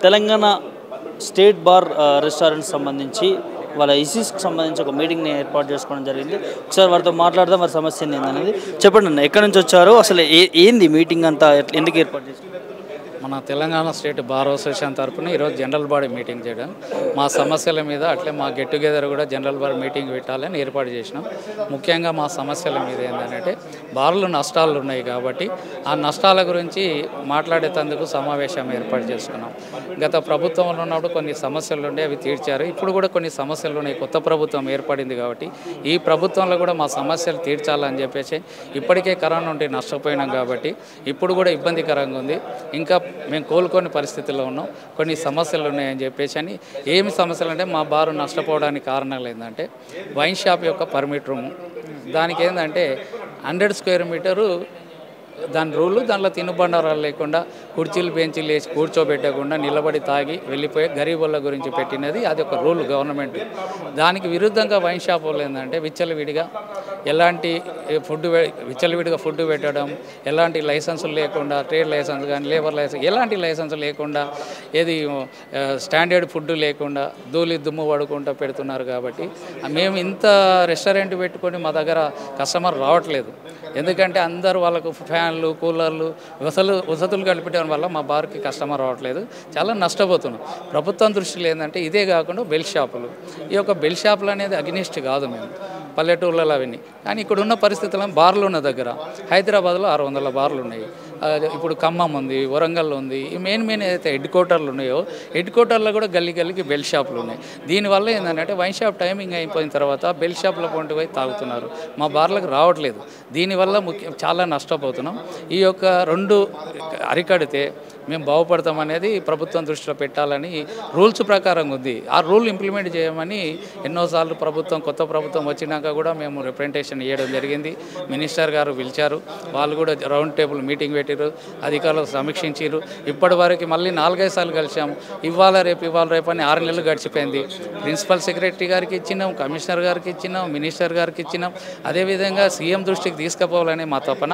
Telangana state bar restaurant సంబంధించి వాళ్ళ ఇష్యూస్కి సంబంధించి ఒక మీటింగ్ని ఏర్పాటు చేసుకోవడం జరిగింది. ఒకసారి వారితో మాట్లాడదాం, వారి సమస్య ఏందనేది. చెప్పండి అన్న, ఎక్కడి నుంచి వచ్చారు, అసలు ఏంది మీటింగ్ అంతా, ఎందుకు ఏర్పాటు చేసుకున్నారు? మన తెలంగాణ స్టేట్ బార్ అసోసియేషన్ తరఫున ఈరోజు జనరల్ బాడీ మీటింగ్ చేయడం, మా సమస్యల మీద అట్లే మా గెట్ టుగెదర్ కూడా జనరల్ బాడీ మీటింగ్ పెట్టాలని ఏర్పాటు చేసినాం. ముఖ్యంగా మా సమస్యల మీద ఏంటంటే బార్లు నష్టాలు ఉన్నాయి కాబట్టి ఆ నష్టాల గురించి మాట్లాడేందుకు సమావేశం ఏర్పాటు చేసుకున్నాం. గత ప్రభుత్వంలో ఉన్నప్పుడు కొన్ని సమస్యలు ఉండే అవి తీర్చారు. ఇప్పుడు కూడా కొన్ని సమస్యలు ఉన్నాయి. కొత్త ప్రభుత్వం ఏర్పడింది కాబట్టి ఈ ప్రభుత్వంలో కూడా మా సమస్యలు తీర్చాలని చెప్పేసి, ఇప్పటికే కరోనా నుండి నష్టపోయినాం కాబట్టి ఇప్పుడు కూడా ఇబ్బందికరంగా ఉంది. ఇంకా మేము కోలుకొని పరిస్థితుల్లో ఉన్నాం. కొన్ని సమస్యలు ఉన్నాయని చెప్పేసి అని. ఏమి సమస్యలు అంటే మా బారు నష్టపోవడానికి కారణాలు ఏంటంటే వైన్ షాప్ యొక్క పర్మిట్ రూము, దానికి ఏంటంటే 100 స్క్వేర్ మీటరు దాని రూలు, దాంట్లో తినుబండారాలు లేకుండా కుర్చీలు బెంచీలు వేసి కూర్చోబెట్టకుండా నిలబడి తాగి వెళ్ళిపోయే గరీబుల గురించి పెట్టినది. అది ఒక రూల్ గవర్నమెంట్. దానికి విరుద్ధంగా వైన్ షాప్ వాళ్ళు ఏంటంటే విచ్చలవిడిగా ఎలాంటి విచ్చలవిడిగా ఫుడ్ పెట్టడం, ఎలాంటి లైసెన్సులు లేకుండా, ట్రేడ్ లైసెన్స్ కానీ లేబర్ లైసెన్స్ ఎలాంటి లైసెన్స్ లేకుండా, ఏది స్టాండర్డ్ ఫుడ్ లేకుండా దుమ్ము పడుకుంటూ పెడుతున్నారు. కాబట్టి మేము ఇంత రెస్టారెంట్ పెట్టుకొని మా దగ్గర కస్టమర్ రావట్లేదు. ఎందుకంటే అందరూ వాళ్ళకు ఫ్యాన్లు, కూలర్లు, వసతులు కల్పించడం వల్ల మా బార్కి కస్టమర్ రావట్లేదు. చాలా నష్టపోతున్నాం. ప్రభుత్వం దృష్టిలో ఏంటంటే ఇదే కాకుండా బెల్ షాపులు, ఈ యొక్క బెల్ షాపులు అనేది అగ్నిస్ట్ కాదు మేము పల్లెటూళ్ళలో అవన్నీ. కానీ ఇక్కడ ఉన్న పరిస్థితులను బార్లు ఉన్న దగ్గర హైదరాబాద్లో 600 బార్లు ఉన్నాయి. ఇప్పుడు ఖమ్మం ఉంది, వరంగల్ ఉంది. ఈ మెయిన్ ఏదైతే హెడ్ క్వార్టర్లు ఉన్నాయో హెడ్ క్వార్టర్లో కూడా గల్లీకి బెల్ షాపులు ఉన్నాయి. దీనివల్ల ఏంటంటే వైన్ షాప్ టైమింగ్ అయిపోయిన తర్వాత బెల్ షాపుల పొంటి పోయి తాగుతున్నారు. మా బార్లకు రావట్లేదు. దీనివల్ల చాలా నష్టపోతున్నాం. ఈ యొక్క 2 అరికడితే మేము బాగుపడతామనేది ప్రభుత్వం దృష్టిలో పెట్టాలని రూల్స్ ప్రకారం ఉంది. ఆ రూల్ ఇంప్లిమెంట్ చేయమని ఎన్నోసార్లు కొత్త ప్రభుత్వం వచ్చినాక కూడా మేము రిప్రజెంటేషన్ ఇవ్వడం జరిగింది. మినిస్టర్ గారు పిలిచారు, వాళ్ళు కూడా రౌండ్ టేబుల్ మీటింగ్ పెట్టారు, అధికారులు సమీక్షించారు. ఇప్పటి వరకు మళ్ళీ 4-5 సార్లు కలిసాము. ఇవాళ రేపు అని 6 నెలలు గడిచిపోయింది. ప్రిన్సిపల్ సెక్రటరీ గారికి ఇచ్చినాం, కమిషనర్ గారికి ఇచ్చినాం, మినిస్టర్ గారికి ఇచ్చినాం. అదేవిధంగా సీఎం దృష్టికి తీసుకుపోవాలని మా తపన.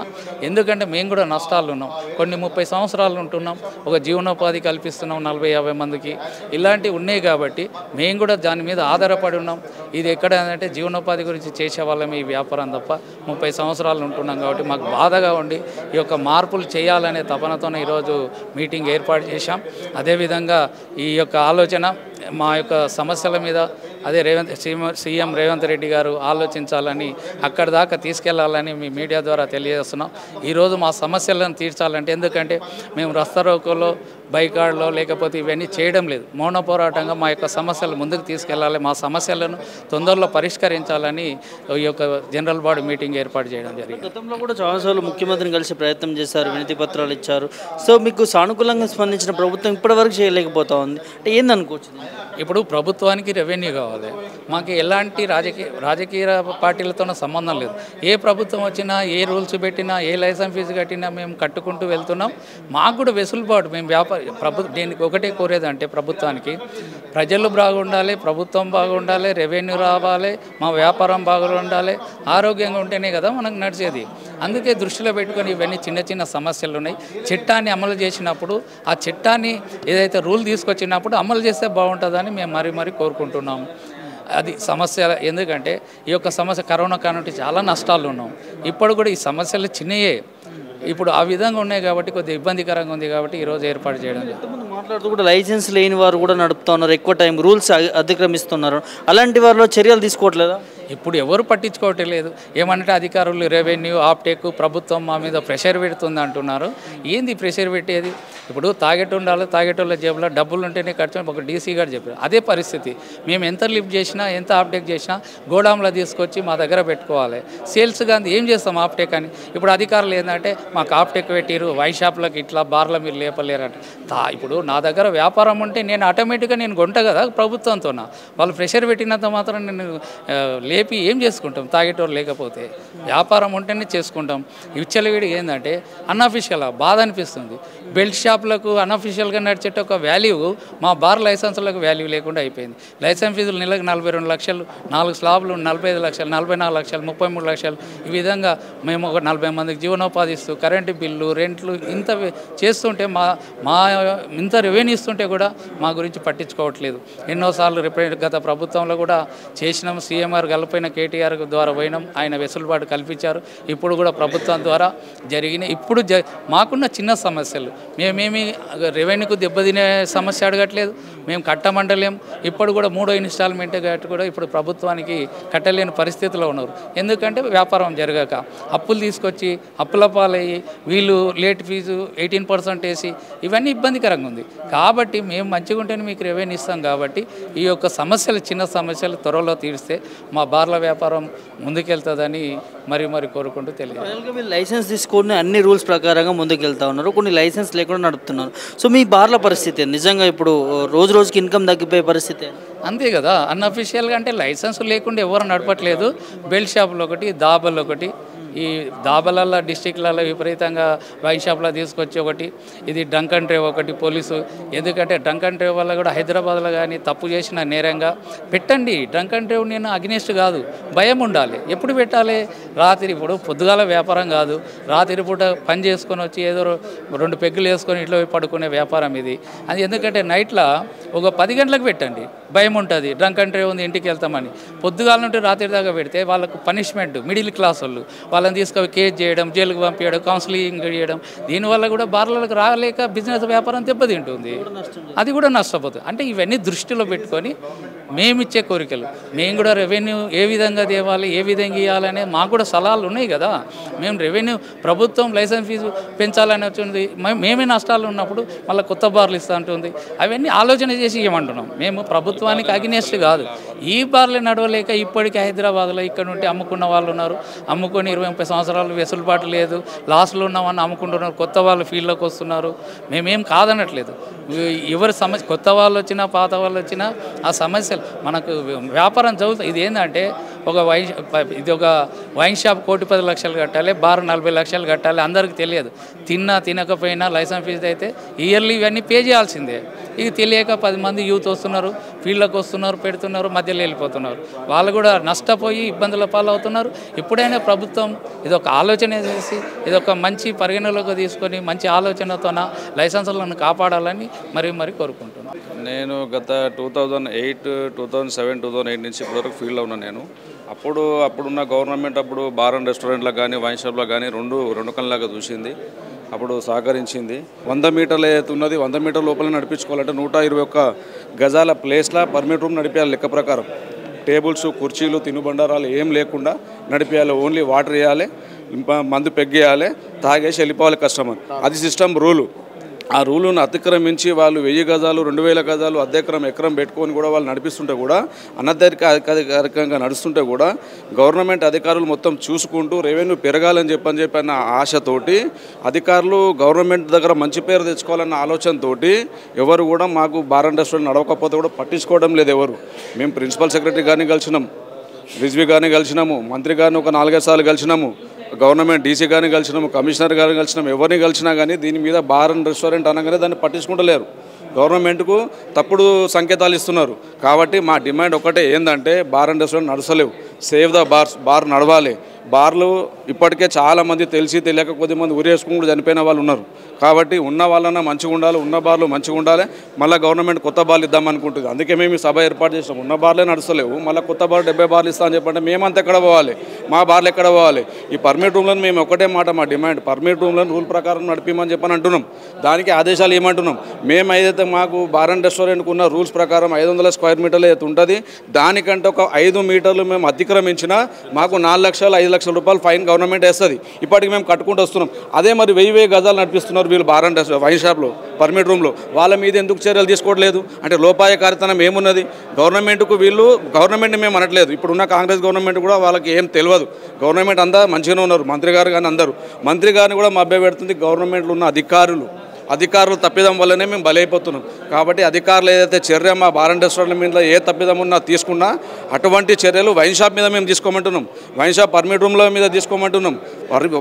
ఎందుకంటే మేము కూడా నష్టాలు ఉన్నాం. కొన్ని 30 సంవత్సరాలు ఉంటున్నాం, ఒక జీవనోపాధి కల్పిస్తున్నాం 40-50 మందికి. ఇలాంటివి ఉన్నాయి కాబట్టి మేము కూడా దాని మీద ఆధారపడి ఉన్నాం. ఇది ఎక్కడ అంటే జీవనోపాధి గురించి చేసేవాళ్ళం ఈ వ్యాపారం తప్ప. 30 సంవత్సరాలు ఉంటున్నాం కాబట్టి మాకు బాధగా ఉండి ఈ యొక్క మార్పులు చేయాలనే తపనతోనే ఈరోజు మీటింగ్ ఏర్పాటు చేశాం. అదేవిధంగా ఈ యొక్క ఆలోచన మా యొక్క సమస్యల మీద అదే సీఎం రేవంత్ రెడ్డి గారు ఆలోచించాలని, అక్కడి దాకా తీసుకెళ్లాలని మీ మీడియా ద్వారా తెలియజేస్తున్నాం. ఈరోజు మా సమస్యలను తీర్చాలంటే, ఎందుకంటే మేము రస్తారోకోలో, బైకాడ్లో లేకపోతే ఇవన్నీ చేయడం లేదు. మౌన పోరాటంగా మా యొక్క సమస్యలు ముందుకు తీసుకెళ్లాలి, మా సమస్యలను తొందరలో పరిష్కరించాలని ఈ యొక్క జనరల్ బాడీ మీటింగ్ ఏర్పాటు చేయడం జరిగింది. గతంలో కూడా చాలాసార్లు ముఖ్యమంత్రిని కలిసి ప్రయత్నం చేశారు, వినతి పత్రాలు ఇచ్చారు. సో మీకు సానుకూలంగా స్పందించిన ప్రభుత్వం ఇప్పటివరకు చేయలేకపోతా ఉంది అంటే ఏందనుకోవచ్చు? ఇప్పుడు ప్రభుత్వానికి రెవెన్యూ కావాలి. మాకు ఎలాంటి రాజకీయ పార్టీలతో సంబంధం లేదు. ఏ ప్రభుత్వం వచ్చినా, ఏ రూల్స్ పెట్టినా, ఏ లైసెన్స్ ఫీజు కట్టినా మేము కట్టుకుంటూ వెళ్తున్నాం. మాకు కూడా వెసులుబాటు. మేము దీనికి ఒకటే కోరేదంటే ప్రభుత్వానికి ప్రజలు బాగుండాలి, ప్రభుత్వం బాగుండాలి, రెవెన్యూ రావాలి, మా వ్యాపారం బాగుండాలి. ఆరోగ్యంగా ఉంటేనే కదా మనకు నడిచేది. అందుకే దృష్టిలో పెట్టుకొని ఇవన్నీ చిన్న సమస్యలు ఉన్నాయి. చట్టాన్ని అమలు చేసినప్పుడు, ఆ చట్టాన్ని ఏదైతే రూల్ తీసుకొచ్చినప్పుడు అమలు చేస్తే బాగుంటుందని మేము మరీ కోరుకుంటున్నాము. అది సమస్య. ఎందుకంటే ఈ యొక్క సమస్య కరోనా కానుంటి చాలా నష్టాలు ఉన్నాం. ఇప్పుడు కూడా ఈ సమస్యలు చిన్నయే, ఇప్పుడు ఆ విధంగా ఉన్నాయి కాబట్టి కొద్దిగా ఇబ్బందికరంగా ఉంది కాబట్టి ఈరోజు ఏర్పాటు చేయడం. మాట్లాడుతూ కూడా లైసెన్స్ లేని వారు కూడా నడుపుతా ఉన్నారు, ఎక్కువ టైం రూల్స్ అతిక్రమిస్తున్నారు. అలాంటి వారిలో చర్యలు తీసుకోవట్లేదా? ఇప్పుడు ఎవరు పట్టించుకోవటం లేదు. ఏమంటే అధికారులు, రెవెన్యూ, ఆప్టెక్, ప్రభుత్వం మా మీద ప్రెషర్ పెడుతుంది అంటున్నారు. ఏంది ప్రెషర్ పెట్టేది? ఇప్పుడు తాగేటుండాలి, తాగేటోళ్ళ జేబులో డబ్బులు ఉంటేనే ఖర్చు ఒక డీసీ గారు చెప్పారు. అదే పరిస్థితి. మేము ఎంత లిఫ్ట్ చేసినా, ఎంత ఆప్టెక్ చేసినా గోడాంలో తీసుకొచ్చి మా దగ్గర పెట్టుకోవాలి. సేల్స్ కానీ ఏం చేస్తాం ఆప్టెక్ అని. ఇప్పుడు అధికారులు ఏంటంటే మాకు ఆప్టెక్ పెట్టిరు, వైన్ షాప్లకు ఇట్లా బార్లో మీరు లేపలేరంట. ఇప్పుడు నా దగ్గర వ్యాపారం ఉంటే నేను ఆటోమేటిక్గా కొంట కదా ప్రభుత్వంతో. వాళ్ళు ప్రెషర్ పెట్టినంత మాత్రం నేను లేపి ఏం చేసుకుంటాం? తాగేటోళ్ళు లేకపోతే వ్యాపారం ఉంటేనే చేసుకుంటాం. విచ్చలవిడి ఏంటంటే అన్అఫీషియల్ బాధ అనిపిస్తుంది. బెల్ట్ షాపులకు అన్అఫీషియల్గా నడిచేట ఒక వాల్యూ మా బార్ లైసెన్సులకు వాల్యూ లేకుండా అయిపోయింది. లైసెన్స్ ఫీజులు నెలకు 42 లక్షలు, 4 స్లాబ్లు 45 లక్షలు, 44 లక్షలు, 33 లక్షలు. ఈ విధంగా మేము ఒక 40 మందికి జీవనోపాధి ఇస్తూ కరెంటు బిల్లు, రెంట్లు ఇంత చేస్తుంటే మా ఇంత రెవెన్యూ ఇస్తుంటే కూడా మా గురించి పట్టించుకోవట్లేదు. ఎన్నోసార్లు గత ప్రభుత్వంలో కూడా చేసినాం. సీఎంఆర్ కలిపోయిన కేటీఆర్ ద్వారా పోయినాం, ఆయన వెసులుబాటు కల్పించారు. ఇప్పుడు కూడా ప్రభుత్వం ద్వారా జరిగినాయి. ఇప్పుడు మాకున్న చిన్న సమస్యలు, మేమేమి రెవెన్యూకు దెబ్బతినే సమస్య అడగట్లేదు, మేము కట్టమంటలేం. ఇప్పుడు కూడా 3వ ఇన్స్టాల్మెంట్ కట్టి కూడా ఇప్పుడు ప్రభుత్వానికి కట్టలేని పరిస్థితిలో ఉన్నారు. ఎందుకంటే వ్యాపారం జరగక అప్పులు తీసుకొచ్చి అప్పుల పాలయ్యి వీళ్ళు లేట్ ఫీజు 18% వేసి ఇవన్నీ ఇబ్బందికరంగా ఉంది. కాబట్టి మేము మంచిగా ఉంటేనే మీకు రెవెన్యూ ఇస్తాం. కాబట్టి ఈ యొక్క సమస్యలు, చిన్న సమస్యలు త్వరలో తీరిస్తే మా బార్ల వ్యాపారం ముందుకెళ్తుందని మరి కోరుకుంటూ తెలియదు. మీరు లైసెన్స్ తీసుకొని అన్ని రూల్స్ ప్రకారంగా ముందుకెళ్తా ఉన్నారు, కొన్ని లైసెన్స్ లేకుండా నడుపుతున్నారు. సో మీ బార్ల పరిస్థితి నిజంగా ఇప్పుడు రోజుకి ఇన్కమ్ తగ్గిపోయే పరిస్థితి అంతే కదా. అన్అఫీషియల్గా అంటే లైసెన్స్ లేకుండా ఎవరు నడపట్లేదు. బెల్ట్ షాపులు ఒకటి, దాబాలు ఒకటి, ఈ దాబాలల్లో డిస్టిక్లలో విపరీతంగా వైన్ షాప్లో తీసుకొచ్చి ఒకటి, ఇది డ్రంక్ అండ్ డ్రైవ్ ఒకటి పోలీసు. ఎందుకంటే డ్రంక్ అండ్ డ్రైవ్ వల్ల కూడా హైదరాబాద్లో కానీ తప్పు చేసిన నేరంగా పెట్టండి. డ్రంక్ అండ్ డ్రైవ్ నేను అగ్నిస్ట్ కాదు, భయం ఉండాలి. ఎప్పుడు పెట్టాలి? రాత్రి. ఇప్పుడు పొద్దుగాల వ్యాపారం కాదు, రాత్రి పూట పని చేసుకొని వచ్చి ఏదో 2 పెగ్గులు వేసుకొని ఇంట్లో పడుకునే వ్యాపారం ఇది. అది ఎందుకంటే నైట్లో ఒక 10 గంటలకు పెట్టండి, భయం ఉంటుంది. డ్రంక్ అండ్ డ్రైవ్ ఉంది ఇంటికి వెళ్తామని. పొద్దుగాల నుండి రాత్రి దాకా పెడితే వాళ్ళకు పనిష్మెంట్. మిడిల్ క్లాస్ వాళ్ళు వాళ్ళని తీసుకొని కేసు చేయడం, జైలుకు పంపించడం, కౌన్సిలింగ్ చేయడం. దీనివల్ల కూడా బార్లకు రాలేక బిజినెస్ వ్యాపారం దెబ్బతింటుంది, అది కూడా నష్టపోతుంది. అంటే ఇవన్నీ దృష్టిలో పెట్టుకొని మేమిచ్చే కోరికలు, మేము కూడా రెవెన్యూ ఏ విధంగా తేవాలి, ఏ విధంగా ఇవ్వాలనే మాకు కూడా సలహాలు ఉన్నాయి కదా. మేము రెవెన్యూ ప్రభుత్వం లైసెన్స్ ఫీజు పెంచాలని వచ్చింది, మేమే నష్టాలు ఉన్నప్పుడు మళ్ళీ కొత్త బార్లు ఇస్తూ ఉంటుంది. అవన్నీ ఆలోచన చేసి ఇవ్వమంటున్నాం. మేము ప్రభుత్వానికి అగ్నెస్ట్ కాదు. ఈ బార్లు నడవలేక ఇప్పటికీ హైదరాబాద్లో ఇక్కడ నుండి అమ్ముకున్న వాళ్ళు ఉన్నారు. అమ్ముకొని 20-30 సంవత్సరాలు వెసులుబాటు లేదు, లాస్లో ఉన్నామని అమ్ముకుంటున్నారు. కొత్త వాళ్ళు ఫీల్డ్లోకి వస్తున్నారు. మేమేం కాదనట్లేదు. ఎవరి సమస్య, కొత్త వాళ్ళు వచ్చినా పాత వాళ్ళు వచ్చినా ఆ సమస్యలు మనకు వ్యాపారం జరుగుతుంది. ఇది ఏంటంటే ఇది ఒక వైన్ షాప్ 1,10 లక్షలు కట్టాలి, బార్ 40 లక్షలు కట్టాలి. అందరికీ తెలియదు. తినకపోయినా లైసెన్స్ ఫీజు అయితే ఇయర్లీ ఇవన్నీ పే చేయాల్సిందే. ఇది తెలియక 10 మంది యూత్ వస్తున్నారు, ఫీల్డ్లోకి వస్తున్నారు, పెడుతున్నారు, మధ్యలో వెళ్ళిపోతున్నారు. వాళ్ళు కూడా నష్టపోయి ఇబ్బందుల పాలవుతున్నారు. ఇప్పుడైనా ప్రభుత్వం ఇదొక ఆలోచన చేసి ఇదొక మంచి పరిగణలోకి తీసుకొని మంచి ఆలోచనతోన లైసెన్సులను కాపాడాలని మరి కోరుకుంటున్నాను. నేను గత 2008, 2007, 2008 నుంచి ఇప్పటివరకు ఫీల్డ్లో ఉన్నాను. నేను అప్పుడున్న గవర్నమెంట్ బార్ అండ్ రెస్టారెంట్లో కానీ వైన్ షాప్లో కానీ రెండు కళ్ళలాగా చూసింది. అప్పుడు సహకరించింది. 100 మీటర్లు ఉన్నది, 100 మీటర్ల లోపల నడిపించుకోవాలంటే 121 గజాల ప్లేస్లో పర్మిట్ రూమ్ నడిపేయాలి. లెక్క ప్రకారం టేబుల్స్, కుర్చీలు, తినుబండారాలు ఏం లేకుండా నడిపేయాలి. ఓన్లీ వాటర్ వేయాలి, మందు పెగ్గేయాలి, తాగేసి వెళ్ళిపోవాలి కస్టమర్. అది సిస్టమ్ రూలు. ఆ రూలును అతిక్రమించి వాళ్ళు 1000 గజాలు, 2000 గజాలు, ఎకరం పెట్టుకొని కూడా వాళ్ళు నడిపిస్తుంటే కూడా అనధికారికంగా నడుస్తుంటే కూడా గవర్నమెంట్ అధికారులు మొత్తం చూసుకుంటూ రెవెన్యూ పెరగాలని చెప్పన్న ఆశతోటి అధికారులు గవర్నమెంట్ దగ్గర మంచి పేరు తెచ్చుకోవాలన్న ఆలోచనతోటి ఎవరు కూడా మాకు బార్ అండ్ రెస్టారెంట్ నడవకపోతే కూడా పట్టించుకోవడం లేదు ఎవరు. మేము ప్రిన్సిపల్ సెక్రటరీ గారిని కలిసినాం, రిజ్వీ గారిని కలిసినాము, మంత్రి గారిని ఒక 4-5 సార్లు కలిసినాము, గవర్నమెంట్ డీసీ గారిని కలిసినాము, కమిషనర్ గారిని కలిసినాము. ఎవరిని కలిసినా కానీ దీని మీద బార్ అండ్ రెస్టారెంట్ అనగానే దాన్ని పట్టించుకుంటలేరు. గవర్నమెంట్కు తప్పుడు సంకేతాలు ఇస్తున్నారు. కాబట్టి మా డిమాండ్ ఒకటే ఏంటంటే బార్ అండ్ రెస్టారెంట్ నడసలేవు, సేవ్ ద బార్ నడవాలి. బార్లు ఇప్పటికే చాలామంది తెలిసి తెలియక కొద్దిమంది ఉరేసుకుని కూడా చనిపోయిన వాళ్ళు ఉన్నారు. కాబట్టి ఉన్న వాళ్ళన్నా మంచిగా ఉండాలి, ఉన్న బార్లు మంచిగా ఉండాలి. మళ్ళీ గవర్నమెంట్ కొత్త బార్లు ఇద్దామనుకుంటుంది. అందుకే మేము ఈ సభ ఏర్పాటు చేసినాం. ఉన్న బార్లే నడుస్తలేవు, మళ్ళీ కొత్త బార్ 70 బార్లు ఇస్తా అని చెప్పంటే మేమంతా ఎక్కడ పోవాలి, మా బార్లు ఎక్కడ పోవాలి? ఈ పర్మిట్ రూమ్లను మేము ఒకటే మాట మా డిమాండ్, పర్మిట్ రూమ్లను రూల్ ప్రకారం నడిపిమని చెప్పని అంటున్నాం. దానికి ఆదేశాలు ఏమంటున్నాం? మేము ఏదైతే మాకు బార్ అండ్ రెస్టారెంట్కు ఉన్న రూల్స్ ప్రకారం 500 స్క్వేర్ మీటర్లు అయితే ఉంటుంది, దానికంటే ఒక 5 మీటర్లు మేము అతిక్రమించినా మాకు 4 లక్షలు 5 లక్షల రూపాయలు ఫైన్ గవర్నమెంట్ వేస్తుంది. ఇప్పటికి మేము కట్టుకుంటూ వస్తున్నాం. అదే మరి 1000 గజాలు నడిపిస్తున్నారు వీళ్ళు బార్ అండ్ వైన్ షాప్లో, పర్మిట్ రూమ్లో. వాళ్ళ మీద ఎందుకు చర్యలు తీసుకోవట్లేదు? అంటే లోపాయకారితనం ఏమున్నది? గవర్నమెంట్ని మేము అనట్లేదు. ఇప్పుడున్న కాంగ్రెస్ గవర్నమెంట్ కూడా వాళ్ళకి ఏం తెలియదు. గవర్నమెంట్ అంతా మంచిగానే ఉన్నారు, మంత్రి గారు కానీ అందరూ. మంత్రి గారిని కూడా మభ్య పెడుతుంది గవర్నమెంట్లో ఉన్న అధికారులు. అధికారులు తప్పిదం వల్లనే మేము బలైపోతున్నాం. కాబట్టి అధికారులు ఏదైతే చర్య మా బార్ అండ్ రెస్టారెంట్ల మీద ఏ తప్పిదం ఉన్నా తీసుకున్నా అటువంటి చర్యలు వైన్ షాప్ మీద మేము తీసుకోమంటున్నాం. వైన్ షాప్ పర్మిట్ రూమ్ల మీద తీసుకోమంటున్నాం.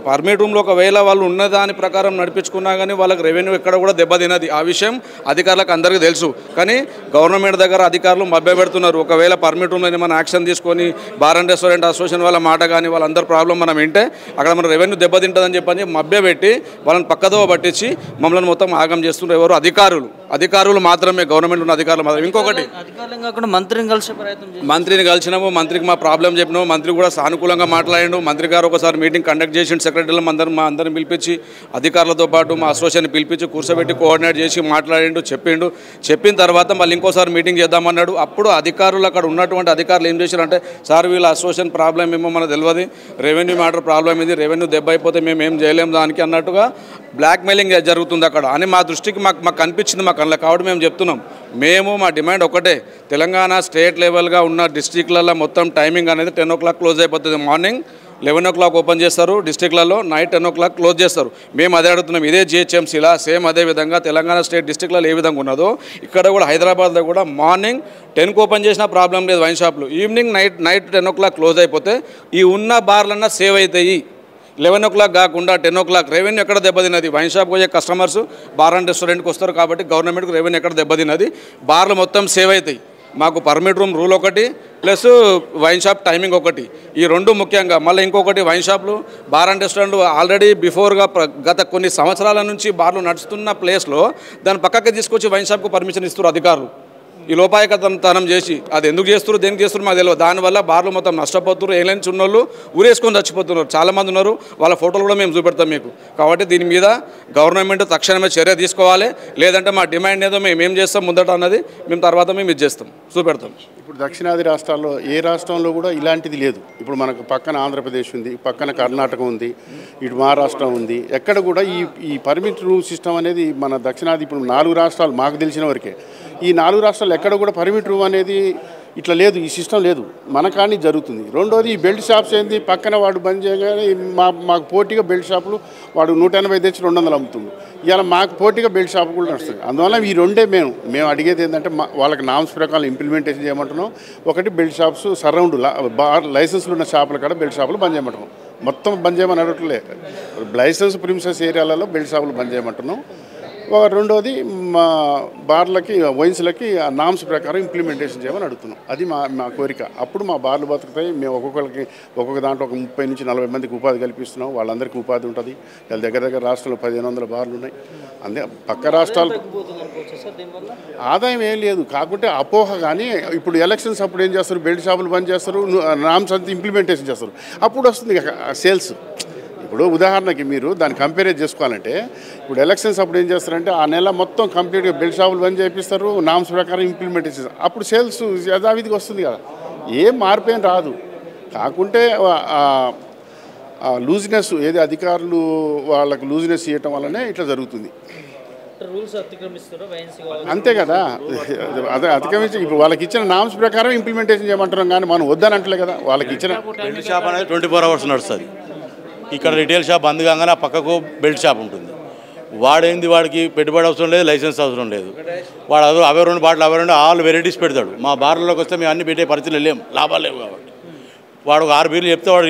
పర్మిట్ రూమ్లో ఒకవేళ వాళ్ళు ఉన్న దాని ప్రకారం నడిపించుకున్నా కానీ వాళ్ళకి రెవెన్యూ ఎక్కడ కూడా దెబ్బతినది. ఆ విషయం అధికారులకు అందరికీ తెలుసు. కానీ గవర్నమెంట్ దగ్గర అధికారులు మభ్యపెడుతున్నారు. ఒకవేళ పర్మిట్ రూమ్లో ఏమైనా యాక్షన్ తీసుకొని బార్ అండ్ రెస్టారెంట్ అసోసియేషన్ వాళ్ళ మాట కానీ వాళ్ళందరి ప్రాబ్లం మనం వింటే అక్కడ మన రెవెన్యూ దెబ్బతింటుందని చెప్పని మభ్యపెట్టి వాళ్ళని పక్కదో పట్టించి మమ్మల్ని మొత్తం ఆగం చేస్తున్నారు. ఎవరు? అధికారులు మాత్రమే, గవర్నమెంట్ ఉన్న అధికారులు మాత్రమే. ఇంకొకటి, మంత్రిని కలిసినాము, మంత్రికి మా ప్రాబ్లం చెప్పినాము. మంత్రి కూడా సానుకూలంగా మాట్లాడిండు. మంత్రి గారు ఒకసారి మీటింగ్ కండక్ట్ చేసి సెక్రటరీలు మా అందరిని పిలిపించి అధికారులతో పాటు మా అసోసియేషన్ పిలిపించి కూర్చోబెట్టి కోఆర్డినేట్ చేసి మాట్లాడిండు, చెప్పిన తర్వాత మళ్ళీ ఇంకోసారి మీటింగ్ చేద్దామన్నాడు. అప్పుడు అధికారులు అక్కడ ఉన్నటువంటి అధికారులు ఏం చేశారంటే, సార్ వీళ్ళ అసోసియేషన్ ప్రాబ్లం ఏమో మనకు తెలియదు, రెవెన్యూ మ్యాటర్ ప్రాబ్లం ఇది, రెవెన్యూ దెబ్బ అయిపోతే మేము ఏం చేయలేము దానికి అన్నట్టుగా బ్లాక్మెయిలింగ్ జరుగుతుంది అక్కడ అని మా దృష్టికి మాకు కనిపించింది. మా కళ్ళ కాబట్టి మేము చెప్తున్నాం, మా డిమాండ్ ఒకటే, తెలంగాణ స్టేట్ లెవెల్గా ఉన్న డిస్ట్రిక్ట్లలో మొత్తం టైమింగ్ అనేది 10 o'clock క్లోజ్ అయిపోతుంది. మార్నింగ్ 11 o'clock ఓపెన్ చేస్తారు డిస్ట్రిక్ట్లలో, నైట్ 10 o'clock క్లోజ్ చేస్తారు. మేము అదే అడుగుతున్నాం. ఇదే జిహెచ్ఎంసీలా సేమ్ అదే విధంగా తెలంగాణ స్టేట్ డిస్ట్రిక్ట్లలో ఏ విధంగా ఉన్నదో ఇక్కడ కూడా హైదరాబాద్లో కూడా మార్నింగ్ 10కి ఓపెన్ చేసినా ప్రాబ్లం లేదు వైన్ షాప్లు. ఈవినింగ్ నైట్ 10 o'clock క్లోజ్ అయిపోతే ఈ ఉన్న బార్లన్నా సేవ్ అవుతాయి. 11 o'clock కాకుండా 10 o'clock రెవెన్యూ ఎక్కడ దెబ్బతిన్నది? వైన్ షాప్కి వచ్చే కస్టమర్స్ బార్ అండ్ రెస్టారెంట్కి వస్తారు కాబట్టి గవర్నమెంట్కి రెవెన్యూ ఎక్కడ దెబ్బతిన్నది? బార్లు మొత్తం సేవ్ అవుతాయి. మాకు పర్మిట్ రూమ్ రూల్ ఒకటి ప్లస్ వైన్ షాప్ టైమింగ్ ఒకటి, ఈ రెండు ముఖ్యంగా. మళ్ళీ ఇంకొకటి, వైన్ షాప్లు బార్ అండ్ రెస్టారెంట్లు ఆల్రెడీ బిఫోర్గా గత కొన్ని సంవత్సరాల నుంచి బార్లు నడుస్తున్న ప్లేస్లో దాన్ని పక్కకి తీసుకొచ్చి వైన్ షాప్కు పర్మిషన్ ఇస్తారు అధికారులు. ఈ లోపాయకతనం చేసి అది ఎందుకు చేస్తారు, దేనికి చేస్తారు మాకు తెలియదు. దానివల్ల బార్లు మొత్తం నష్టపోతున్నారు. ఏలైనా ఉన్నోళ్ళు ఊరేసుకొని చచ్చిపోతున్నారు, చాలామంది ఉన్నారు. వాళ్ళ ఫోటోలు కూడా మేము చూపెడతాం మీకు. కాబట్టి దీని మీద గవర్నమెంట్ తక్షణమే చర్య తీసుకోవాలి. లేదంటే మా డిమాండ్ ఏదో మేము ఏం చేస్తాం ముందట అన్నది మేము తర్వాత మేము ఇది చేస్తాం, చూపెడతాం. ఇప్పుడు దక్షిణాది రాష్ట్రాల్లో ఏ రాష్ట్రంలో కూడా ఇలాంటిది లేదు. ఇప్పుడు మనకు పక్కన ఆంధ్రప్రదేశ్ ఉంది, పక్కన కర్ణాటక ఉంది, ఇటు మహారాష్ట్ర ఉంది. ఎక్కడ కూడా ఈ పర్మిట్ రూమ్ సిస్టమ్ అనేది మన దక్షిణాది ఇప్పుడు 4 రాష్ట్రాలు మాకు తెలిసిన వరకే. ఈ 4 రాష్ట్రాలు ఎక్కడ కూడా పర్మిట్ రూమ్ అనేది ఇట్లా లేదు, ఈ సిస్టమ్ లేదు. మన కానీ జరుగుతుంది. రెండోది, ఈ బెల్ట్ షాప్స్ ఏంది, పక్కన వాడు బంద్ చేయగానే మాకు పోటీగా బెల్ట్ షాపులు వాడు 180 తెచ్చి 200 అమ్ముతుంది. ఇవాళ మాకు పోటీగా బెల్ట్ షాపు కూడా నడుస్తుంది. అందువల్ల ఈ రెండే మేము అడిగేది ఏంటంటే వాళ్ళకి నామ్స్ ప్రకారం ఇంప్లిమెంటేషన్ చేయమంటున్నాం. ఒకటి, బెల్ట్ షాప్స్ సరౌండ్ బార్ లైసెన్స్లు ఉన్న షాపుల కాడ బెల్ట్ షాపులు బంద్ చేయమంటున్నాం. మొత్తం బంద్ చేయమని అడగట్లే, లైసెన్స్ ప్రిమిసెస్ ఏరియాలలో బెల్ట్ షాపులు బంద్ చేయమంటున్నాం. రెండోది, మా బార్లకి వైన్స్లకి ఆ నామ్స్ ప్రకారం ఇంప్లిమెంటేషన్ చేయమని అడుగుతున్నాం. అది మా కోరిక. అప్పుడు మా బార్లు బతుకుతాయి. మేము ఒక్కొక్క దాంట్లో ఒక 30 నుంచి 40 మందికి ఉపాధి కల్పిస్తున్నాం. వాళ్ళందరికీ ఉపాధి ఉంటుంది. వాళ్ళ దగ్గర రాష్ట్రంలో 1500 బార్లు ఉన్నాయి. అంతే పక్క రాష్ట్రాలు ఆదాయం ఏం లేదు. కాకుంటే అపోహ. కానీ ఇప్పుడు ఎలక్షన్స్ అప్పుడు ఏం చేస్తారు, బెల్ట్ షాపులు బంద్ చేస్తారు, నామ్స్ అంతా ఇంప్లిమెంటేషన్ చేస్తారు. అప్పుడు వస్తుంది సేల్స్. ఇప్పుడు ఉదాహరణకి మీరు దాన్ని కంపేర్ చేసుకోవాలంటే, ఇప్పుడు ఎలక్షన్స్ అప్పుడు ఏం చేస్తారంటే ఆ నెల మొత్తం కంప్లీట్గా బెల్ట్ షాపులు బంద్ చేపిస్తారు, నామ్స్ ప్రకారం ఇంప్లిమెంటేషన్ చేస్తారు. అప్పుడు సేల్స్ యథావిధిగా వస్తుంది కదా, ఏం మార్పేం రాదు. కాకుంటే లూజినెస్ ఏది అధికారులు వాళ్ళకి లూజినెస్ ఇవ్వటం వల్లనే ఇట్లా జరుగుతుంది. అంతే కదా, అదే అతిక్రమించి ఇప్పుడు వాళ్ళకి ఇచ్చిన నామ్స్ ప్రకారం ఇంప్లిమెంటేషన్ చేయమంటున్నాం. కానీ మనం వద్దని అంటలే కదా. వాళ్ళకి ఇచ్చిన బెల్ట్ షాప్ అనేది 24 hours నడుస్తుంది. ఇక్కడ రిటైల్ షాప్ బంద్ కాగానే ఆ పక్కకు బెల్ట్ షాప్ ఉంటుంది. వాడేంది, వాడికి పెట్టుబడి అవసరం లేదు, లైసెన్స్ అవసరం లేదు. వాడు అవే 2 బాటిల్ అవే 2 ఆల్ వెరైటీస్ పెడతాడు. మా బార్లలోకి వస్తే మేము అన్ని పెట్టే పరిస్థితులు లేము, లాభాలు లేవు. కాబట్టి వాడు 6 బీర్లు చెప్తే వాడు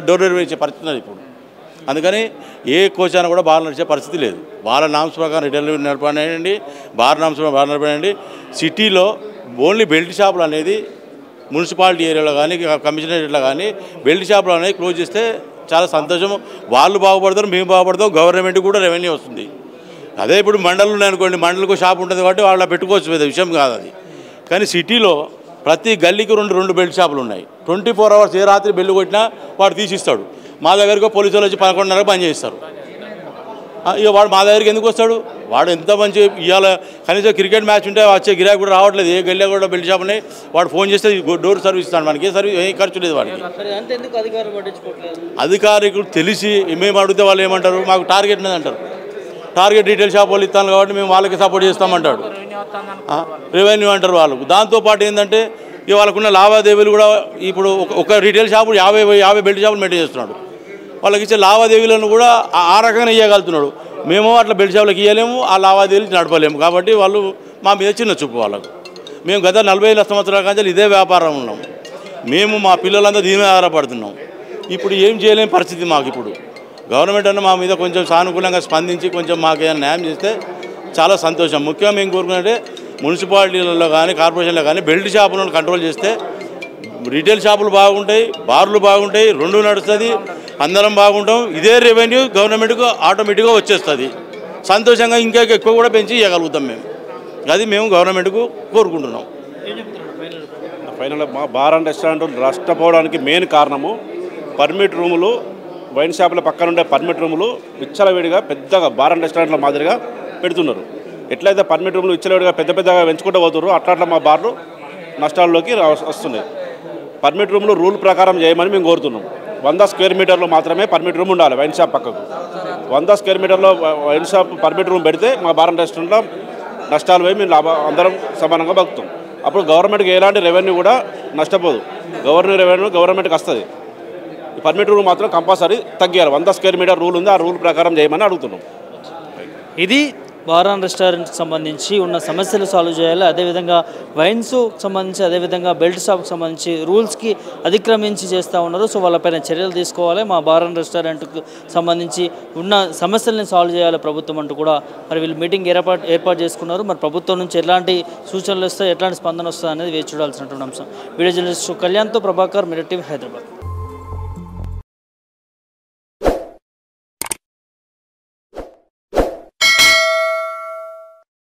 డోర్ డెలివరీ ఇచ్చే పరిస్థితి ఇప్పుడు. అందుకని ఏ కోచాన కూడా బార్ నడిచే పరిస్థితి లేదు. వాళ్ళ నామ్స్ ప్రకారం రిటైల్ నడపండి, బార్ నామ్స్ బార్ నడపండి. సిటీలో ఓన్లీ బెల్ట్ షాపులు అనేది మున్సిపాలిటీ ఏరియాలో కానీ కమిషనరేట్లో కానీ బెల్ట్ షాపులు అనేది క్లోజ్ చేస్తే చాలా సంతోషం. వాళ్ళు బాగుపడతారు, మేము బాగుపడతాం, గవర్నమెంట్ కూడా రెవెన్యూ వస్తుంది. అదే ఇప్పుడు మండలం ఉన్నాయనుకోండి, మండలకు షాప్ ఉంటుంది కాబట్టి వాళ్ళ పెట్టుకోవచ్చు, పెద్ద విషయం కాదు అది. కానీ సిటీలో ప్రతి గల్లీకి 2 బెల్ట్ షాపులు ఉన్నాయి. 24 hours ఏ రాత్రి బెల్లు కొట్టినా వాడు తీసిస్తాడు. మా దగ్గరకు పోలీసు వాళ్ళు వచ్చి 11:30 బంద్ చేస్తారు. ఇక వాడు మా దగ్గరికి ఎందుకు వస్తాడు? వాడు ఎంత మంచి ఇవాళ కనీసం క్రికెట్ మ్యాచ్ ఉంటే వచ్చే గిరాకీ కూడా రావట్లేదు. ఏ గల్లీ కూడా బెల్ట్ షాప్ ఉన్నాయి. వాడు ఫోన్ చేస్తే డోర్ సర్వీస్ ఇస్తాడు. మనకి ఏ ఖర్చు లేదు వాడికి. అధికారులు తెలిసి మేము అడిగితే వాళ్ళు ఏమంటారు, మాకు టార్గెట్ మీద అంటారు. టార్గెట్ రీటైల్ షాప్ వాళ్ళు ఇస్తాను కాబట్టి మేము వాళ్ళకి సపోర్ట్ చేస్తామంటాడు. రెవెన్యూ అంటారు వాళ్ళు. దాంతోపాటు ఏంటంటే ఇక వాళ్ళకున్న లావాదేవీలు కూడా ఇప్పుడు ఒక రీటైల్ షాపు 50 బెల్ట్ షాపులు మెయింటైన్ చేస్తున్నాడు. వాళ్ళకి ఇచ్చే లావాదేవీలను కూడా ఆ రకంగా ఇవ్వగలుగుతున్నాడు. మేము అట్లా బెల్ట్ షాపులకు ఇవ్వలేము, ఆ లావాదేవీలు నడపలేము. కాబట్టి వాళ్ళు మా మీద చిన్న చూపు వాళ్ళకు. మేము గత 40 సంవత్సరాల కానీ ఇదే వ్యాపారం ఉన్నాం. మేము మా పిల్లలంతా దీని మీద ఆధారపడుతున్నాం. ఇప్పుడు ఏం చేయలేని పరిస్థితి మాకు. ఇప్పుడు గవర్నమెంట్ అన్న మా మీద కొంచెం సానుకూలంగా స్పందించి కొంచెం మాకు ఏదైనా న్యాయం చేస్తే చాలా సంతోషం. ముఖ్యంగా మేము కోరుకున్నట్టే మున్సిపాలిటీలలో కానీ కార్పొరేషన్లో కానీ బెల్ట్ షాపులను కంట్రోల్ చేస్తే రీటైల్ షాపులు బాగుంటాయి, బార్లు బాగుంటాయి, రెండు నడుస్తుంది, అందరం బాగుంటాం. ఇదే రెవెన్యూ గవర్నమెంట్కు ఆటోమేటిక్గా వచ్చేస్తుంది. సంతోషంగా ఇంకా ఎక్కువ కూడా పెంచి ఇవ్వగలుగుతాం మేము. అది మేము గవర్నమెంట్కు కోరుకుంటున్నాం. ఫైనల్ మా బార్ అండ్ రెస్టారెంట్ నష్టపోవడానికి మెయిన్ కారణము పర్మిట్ రూములు, వైన్ షాపుల పక్కన ఉండే పర్మిట్ రూములు విచ్చలవిడిగా పెద్దగా బార్ అండ్ రెస్టారెంట్ల మాదిరిగా పెడుతున్నారు. ఎట్లయితే పర్మిట్ రూములు విచ్చలవిడిగా పెద్దగా పెంచుకుంటూ పోతున్నారు, అట్లా మా బార్లు నష్టాల్లోకి వస్తున్నాయి. పర్మిట్ రూములు రూల్ ప్రకారం చేయమని మేము కోరుతున్నాం. 100 స్క్వేర్ మీటర్లు మాత్రమే పర్మిట్ రూమ్ ఉండాలి వైన్ షాప్ పక్కకు. 100 స్క్వేర్ మీటర్లో వైన్ షాప్ పర్మిట్ రూమ్ పెడితే మా బార్ అండ్ రెస్టారెంట్లో నష్టాలు పోయి మేము అందరం సమానంగా బతుకుతాం. అప్పుడు గవర్నమెంట్కి ఎలాంటి రెవెన్యూ కూడా నష్టపోదు. రెవెన్యూ గవర్నమెంట్కి వస్తుంది. పర్మిట్ రూల్ మాత్రం కంపల్సరీ తగ్గారు. 100 స్క్వేర్ మీటర్ రూల్ ఉంది, ఆ రూల్ ప్రకారం చేయమని అడుగుతున్నాం. ఇది బార్ అండ్ రెస్టారెంట్కి సంబంధించి ఉన్న సమస్యలు సాల్వ్ చేయాలి. అదేవిధంగా వైన్స్ సంబంధించి, అదేవిధంగా బెల్ట్ షాప్కి సంబంధించి రూల్స్కి అతిక్రమించి చేస్తూ ఉన్నారు. సో వాళ్ళపైన చర్యలు తీసుకోవాలి. మా బార్ అండ్ రెస్టారెంట్కి సంబంధించి ఉన్న సమస్యల్ని సాల్వ్ చేయాలి ప్రభుత్వం అంటూ కూడా మరి వీళ్ళు మీటింగ్ ఏర్పాటు చేసుకున్నారు. మరి ప్రభుత్వం నుంచి ఎలాంటి సూచనలు వస్తాయి, ఎట్లాంటి స్పందన వస్తుంది అనేది వేచి చూడాల్సినటువంటి అంశం. వీడియో జర్నలిస్టు కళ్యాణ్తో ప్రభాకర్, మిర్రర్ టీవీ, హైదరాబాద్.